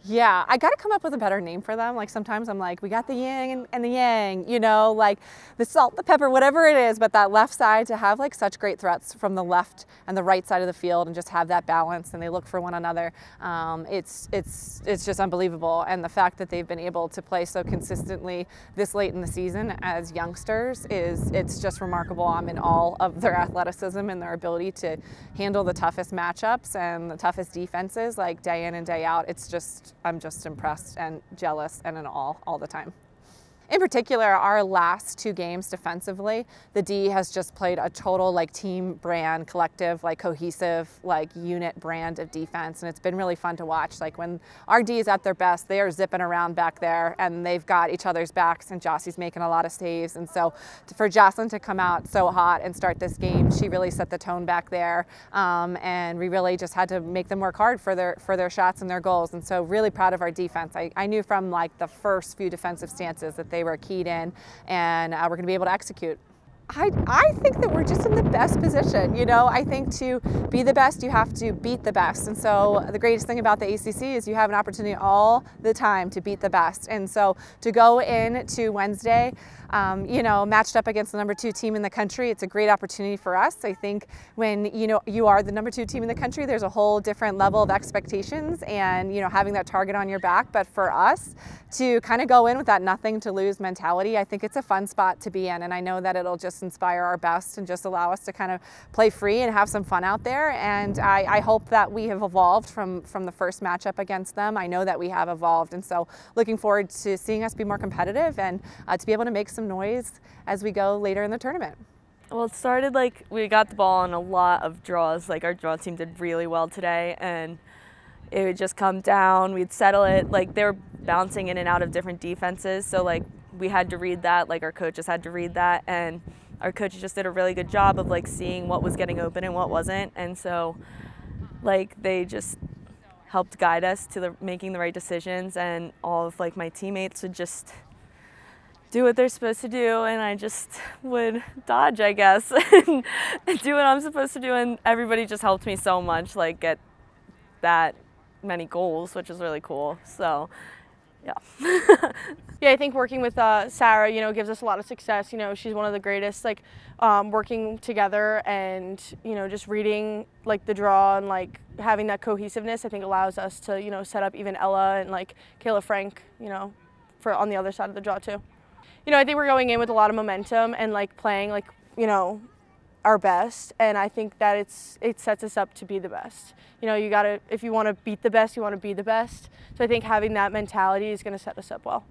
Yeah, I got to come up with a better name for them. Like sometimes I'm like, we got the yin and the yang, you know, like the salt, the pepper, whatever it is, but that left side to have like such great threats from the left and the right side of the field and just have that balance and they look for one another. It's just unbelievable. And the fact that they've been able to play so consistently this late in the season as youngsters it's just remarkable. I'm in awe of their athleticism and their ability to handle the toughest matchups and the toughest defenses like day in and day out. I'm just impressed and jealous and in awe all the time. In particular, our last 2 games defensively, the D has just played a total like team brand, collective, like cohesive, like unit brand of defense. And it's been really fun to watch. Like when our D is at their best, they are zipping around back there and they've got each other's backs and Jossie's making a lot of saves. And so for Jocelyn to come out so hot and start this game, she really set the tone back there. And we really just had to make them work hard for their shots and their goals. And so really proud of our defense. I knew from like the first few defensive stances that they were keyed in and we're going to be able to execute. I think that we're just in the best position. You know, I think to be the best, you have to beat the best. And so the greatest thing about the ACC is you have an opportunity all the time to beat the best. And so to go into Wednesday, you know, matched up against the number 2 team in the country, it's a great opportunity for us. I think when, you know, you are the number 2 team in the country, there's a whole different level of expectations and, you know, having that target on your back. But for us to kind of go in with that nothing to lose mentality, I think it's a fun spot to be in. And I know that it'll just inspire our best and just allow us to kind of play free and have some fun out there. And I hope that we have evolved from the first matchup against them. I know that we have evolved. And so looking forward to seeing us be more competitive and to be able to make some noise as we go later in the tournament. Well, it started like we got the ball on a lot of draws. Like our draw team did really well today, and it would just come down. We'd settle it. Like they were bouncing in and out of different defenses, so like we had to read that. Like our coaches had to read that, and our coaches just did a really good job of like seeing what was getting open and what wasn't. And so, like they just helped guide us to making the right decisions, and all of like my teammates would just do what they're supposed to do, and I just would dodge, I guess, and do what I'm supposed to do, and everybody just helped me so much, like get that many goals, which is really cool. So yeah. Yeah, I think working with Sarah, you know, gives us a lot of success. You know, she's one of the greatest, like working together and, you know, just reading like the draw and like having that cohesiveness, I think allows us to, you know, set up even Ella and like Kayla Frank, you know, for on the other side of the draw too. You know, I think we're going in with a lot of momentum and like playing like, you know, our best, and I think that it sets us up to be the best. You know, you gotta, if you want to beat the best, you want to be the best. So I think having that mentality is going to set us up well.